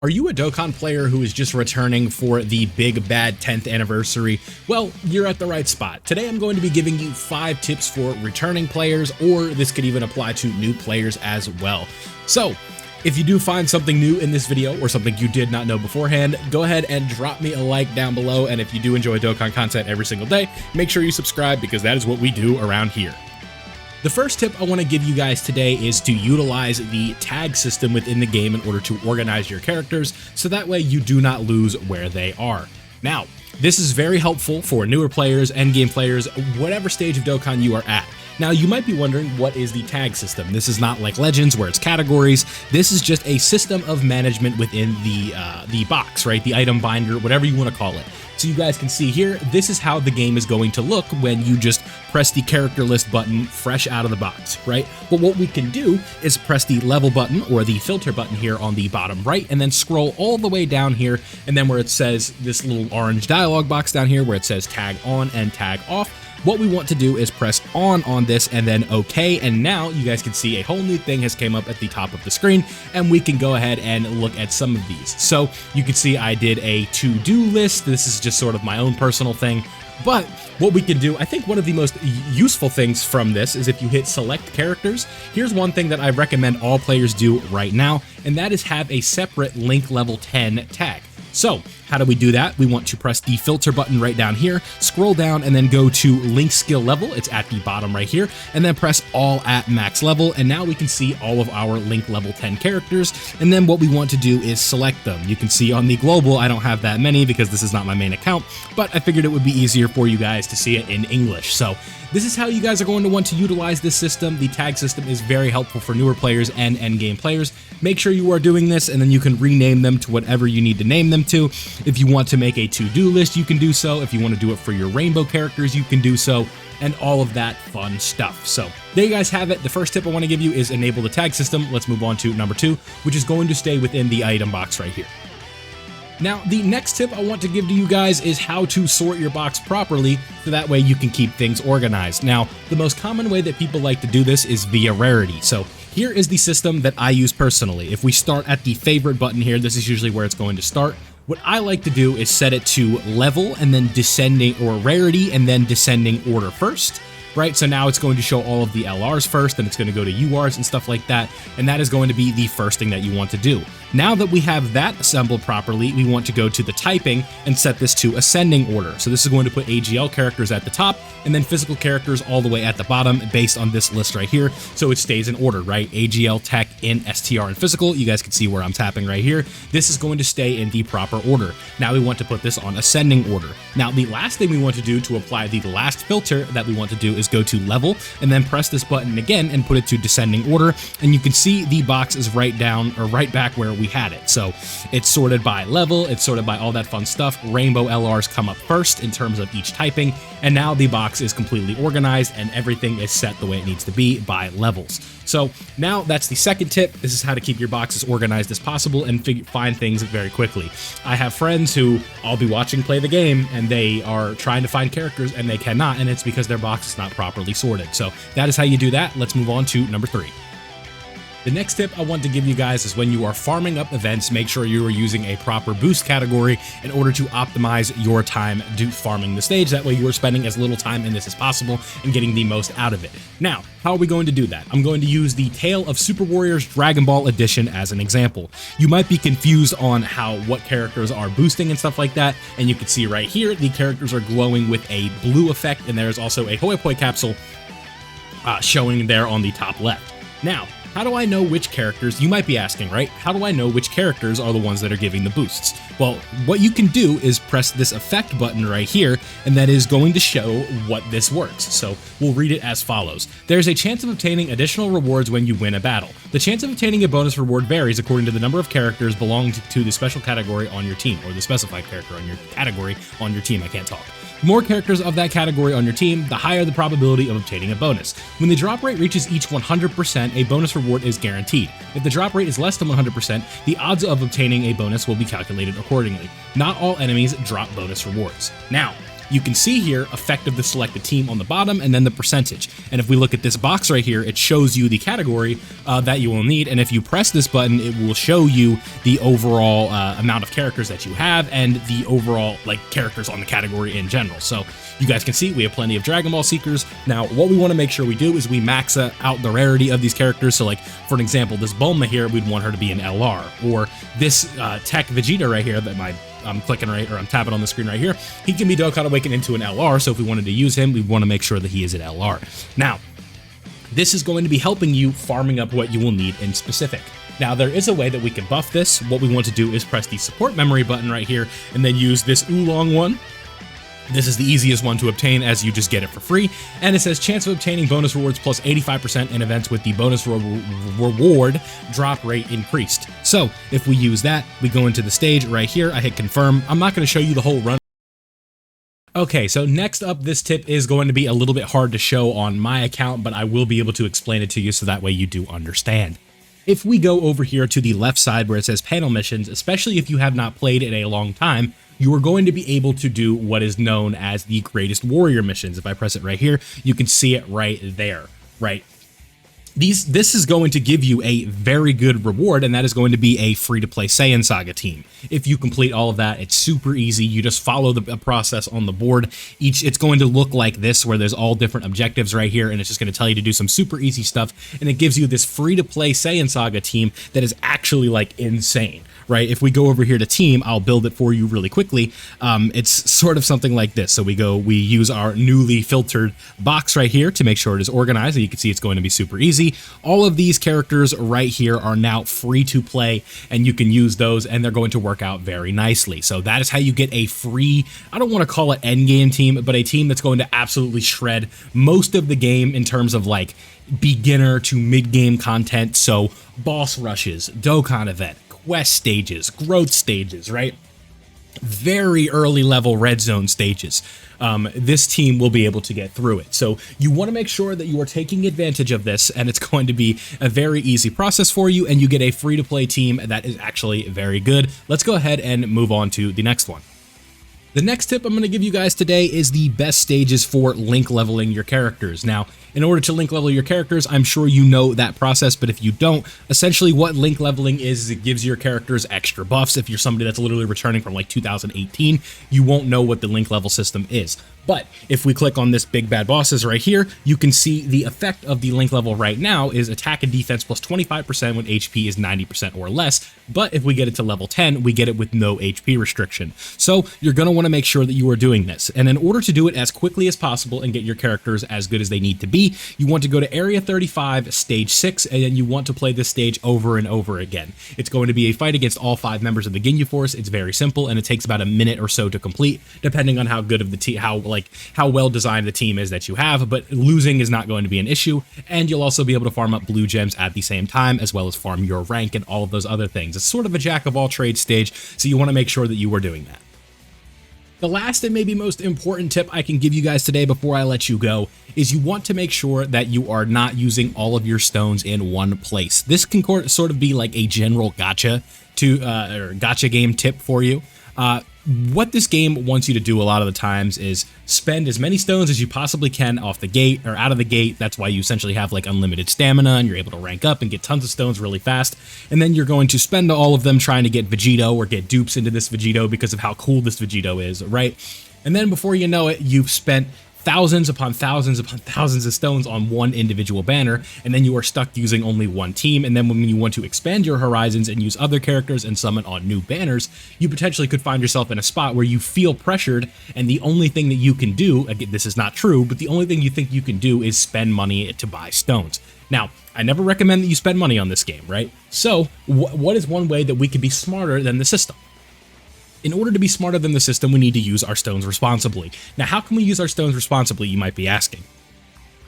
Are you a Dokkan player who is just returning for the big bad 10th anniversary? Well, you're at the right spot. Today I'm going to be giving you 5 tips for returning players, or this could even apply to new players as well. So, if you do find something new in this video or something you did not know beforehand, go ahead and drop me a like down below, and if you do enjoy Dokkan content every single day, make sure you subscribe because that is what we do around here. The first tip I want to give you guys today is to utilize the tag system within the game in order to organize your characters, so that way you do not lose where they are. Now, this is very helpful for newer players, endgame players, whatever stage of Dokkan you are at. Now, you might be wondering, what is the tag system? This is not like Legends where it's categories. This is just a system of management within the box, right? The item binder, whatever you want to call it. So you guys can see here, this is how the game is going to look when you just press the character list button fresh out of the box, right? But what we can do is press the level button or the filter button here on the bottom right, and then scroll all the way down here, and then where it says this little orange dialog box down here where it says tag on and tag off, what we want to do is press on this and then OK, and now you guys can see a whole new thing has came up at the top of the screen, and we can go ahead and look at some of these. So you can see I did a to-do list. This is just sort of my own personal thing. But what we can do, I think one of the most useful things from this is if you hit select characters. Here's one thing that I recommend all players do right now, and that is have a separate link level 10 tag. So how do we do that? We want to press the filter button right down here, scroll down, and then go to link skill level. It's at the bottom right here, and then press all at max level. And now we can see all of our link level 10 characters. And then what we want to do is select them. You can see on the global, I don't have that many because this is not my main account, but I figured it would be easier for you guys to see it in English. So this is how you guys are going to want to utilize this system. The tag system is very helpful for newer players and endgame players. Make sure you are doing this, and then you can rename them to whatever you need to name them to. If you want to make a to-do list, you can do so. If you want to do it for your rainbow characters, you can do so, and all of that fun stuff. So there you guys have it. The first tip I want to give you is enable the tag system. Let's move on to number 2, which is going to stay within the item box right here. Now, the next tip I want to give to you guys is how to sort your box properly, so that way you can keep things organized. Now, the most common way that people like to do this is via rarity. So here is the system that I use personally. If we start at the favorite button here, this is usually where it's going to start. What I like to do is set it to level and then descending, or rarity and then descending order first. Right, so now it's going to show all of the LRs first, then it's going to go to URs and stuff like that, and that is going to be the first thing that you want to do. Now that we have that assembled properly, we want to go to the typing and set this to ascending order. So this is going to put AGL characters at the top, and then physical characters all the way at the bottom based on this list right here, so it stays in order, right? AGL, Tech, Int, STR, and Physical. You guys can see where I'm tapping right here. This is going to stay in the proper order. Now we want to put this on ascending order. Now the last thing we want to do to apply the last filter that we want to do is go to level, and then press this button again and put it to descending order, and you can see the box is right down, or right back where we had it. So it's sorted by level, it's sorted by all that fun stuff. Rainbow LRs come up first in terms of each typing, and now the box is completely organized and everything is set the way it needs to be by levels. So now that's the second tip. This is how to keep your box as organized as possible and find things very quickly. I have friends who I'll be watching play the game, and they are trying to find characters and they cannot, and it's because their box is not properly sorted. So that is how you do that. Let's move on to number 3. The next tip I want to give you guys is when you are farming up events, make sure you are using a proper boost category in order to optimize your time farming the stage. That way you are spending as little time in this as possible and getting the most out of it. Now, how are we going to do that? I'm going to use the Tale of Super Warriors Dragon Ball Edition as an example. You might be confused on what characters are boosting and stuff like that, and you can see right here the characters are glowing with a blue effect, and there's also a Hoi Poi capsule showing there on the top left. Now, how do I know which characters, you might be asking, right? How do I know which characters are the ones that are giving the boosts? Well, what you can do is press this effect button right here, and that is going to show what this works. So we'll read it as follows. There's a chance of obtaining additional rewards when you win a battle. The chance of obtaining a bonus reward varies according to the number of characters belonging to the special category on your team, or the specified character on your category on your team. I can't talk. The more characters of that category on your team, the higher the probability of obtaining a bonus. When the drop rate reaches each 100%, a bonus reward is guaranteed. If the drop rate is less than 100%, the odds of obtaining a bonus will be calculated accordingly. Not all enemies drop bonus rewards. Now, you can see here effect of the selected team on the bottom and then the percentage. And if we look at this box right here, it shows you the category that you will need. And if you press this button, it will show you the overall amount of characters that you have and the overall like characters on the category in general. So you guys can see we have plenty of Dragon Ball Seekers. Now, what we want to make sure we do is we max out the rarity of these characters. So like, for an example, this Bulma here, we'd want her to be an LR, or this Tech Vegeta right here that I'm clicking right, or I'm tapping on the screen right here, he can be Dokkan Awakened into an LR. So if we wanted to use him, we want to make sure that he is an LR. Now, this is going to be helping you farming up what you will need in specific. Now, there is a way that we can buff this. What we want to do is press the support memory button right here and then use this oolong one. This is the easiest one to obtain as you just get it for free. And it says chance of obtaining bonus rewards plus 85% in events with the bonus reward drop rate increased. So if we use that, we go into the stage right here. I hit confirm. I'm not going to show you the whole run. Okay, so next up, this tip is going to be a little bit hard to show on my account, but I will be able to explain it to you so that way you do understand. If we go over here to the left side where it says panel missions, especially if you have not played in a long time, you are going to be able to do what is known as the greatest warrior missions. If I press it right here, you can see it right there, right? This is going to give you a very good reward, and that is going to be a free-to-play Saiyan Saga team. If you complete all of that, it's super easy. You just follow the process on the board. It's going to look like this, where there's all different objectives right here, and it's just going to tell you to do some super easy stuff, and it gives you this free-to-play Saiyan Saga team that is actually, like, insane. Right? If we go over here to team, I'll build it for you really quickly. It's sort of something like this. So we use our newly filtered box right here to make sure it is organized. And you can see it's going to be super easy. All of these characters right here are now free to play, and you can use those, and they're going to work out very nicely. So that is how you get a free, I don't want to call it endgame team, but a team that's going to absolutely shred most of the game in terms of like beginner to mid-game content. So boss rushes, Dokkan event, quest stages, growth stages, right? Very early level red zone stages. This team will be able to get through it. So you want to make sure that you are taking advantage of this, and it's going to be a very easy process for you, and you get a free-to-play team that is actually very good. Let's go ahead and move on to the next one. The next tip I'm going to give you guys today is the best stages for link leveling your characters. Now, in order to link level your characters, I'm sure you know that process, but if you don't, essentially what link leveling is it gives your characters extra buffs. If you're somebody that's literally returning from like 2018, you won't know what the link level system is. But if we click on this big bad bosses right here, you can see the effect of the link level right now is attack and defense plus 25% when HP is 90% or less. But if we get it to level 10, we get it with no HP restriction. So you're going to want to make sure that you are doing this. And in order to do it as quickly as possible and get your characters as good as they need to be, you want to go to Area 35, Stage 6, and then you want to play this stage over and over again. It's going to be a fight against all 5 members of the Ginyu Force. It's very simple, and it takes about a minute or so to complete, depending on how good of the team, how well designed the team is that you have, but losing is not going to be an issue, and you'll also be able to farm up blue gems at the same time, as well as farm your rank and all of those other things. It's sort of a jack of all trades stage, so you want to make sure that you are doing that. The last and maybe most important tip I can give you guys today before I let you go is you want to make sure that you are not using all of your stones in one place. This can sort of be like a general gotcha game tip for you. What this game wants you to do a lot of the times is spend as many stones as you possibly can off the gate or out of the gate. That's why you essentially have like unlimited stamina and you're able to rank up and get tons of stones really fast. And then you're going to spend all of them trying to get Vegito or get dupes into this Vegito because of how cool this Vegito is, right? And then before you know it, you've spent thousands upon thousands upon thousands of stones on one individual banner, and then you are stuck using only one team. And then when you want to expand your horizons and use other characters and summon on new banners, you potentially could find yourself in a spot where you feel pressured, and the only thing that you can do, again, this is not true, but the only thing you think you can do is spend money to buy stones. Now, I never recommend that you spend money on this game, right? So what is one way that we could be smarter than the system? In order to be smarter than the system, we need to use our stones responsibly. Now, how can we use our stones responsibly, you might be asking?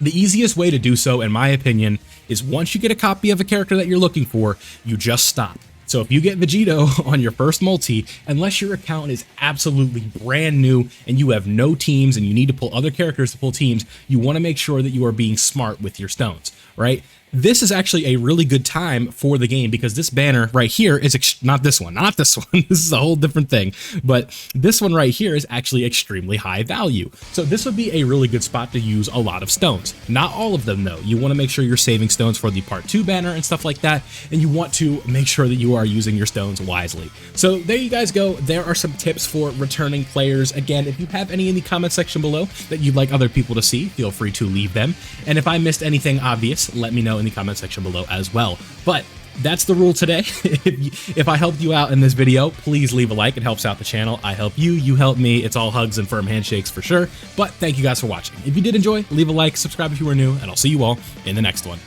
The easiest way to do so, in my opinion, is once you get a copy of a character that you're looking for, you just stop. So if you get Vegito on your first multi, unless your account is absolutely brand new and you have no teams and you need to pull other characters to pull teams, you want to make sure that you are being smart with your stones, right? This is actually a really good time for the game because this banner right here is not this one. This is a whole different thing, but this one right here is actually extremely high value. So this would be a really good spot to use a lot of stones. Not all of them though. You want to make sure you're saving stones for the part 2 banner and stuff like that, and you want to make sure that you are using your stones wisely. So there you guys go. There are some tips for returning players. Again, if you have any in the comment section below that you'd like other people to see, feel free to leave them. And if I missed anything obvious, let me know in the comment section below as well. But that's the rule today. If I helped you out in this video, please leave a like. It helps out the channel. I help you, you help me. It's all hugs and firm handshakes for sure. But thank you guys for watching. If you did enjoy, leave a like, subscribe if you are new, and I'll see you all in the next one.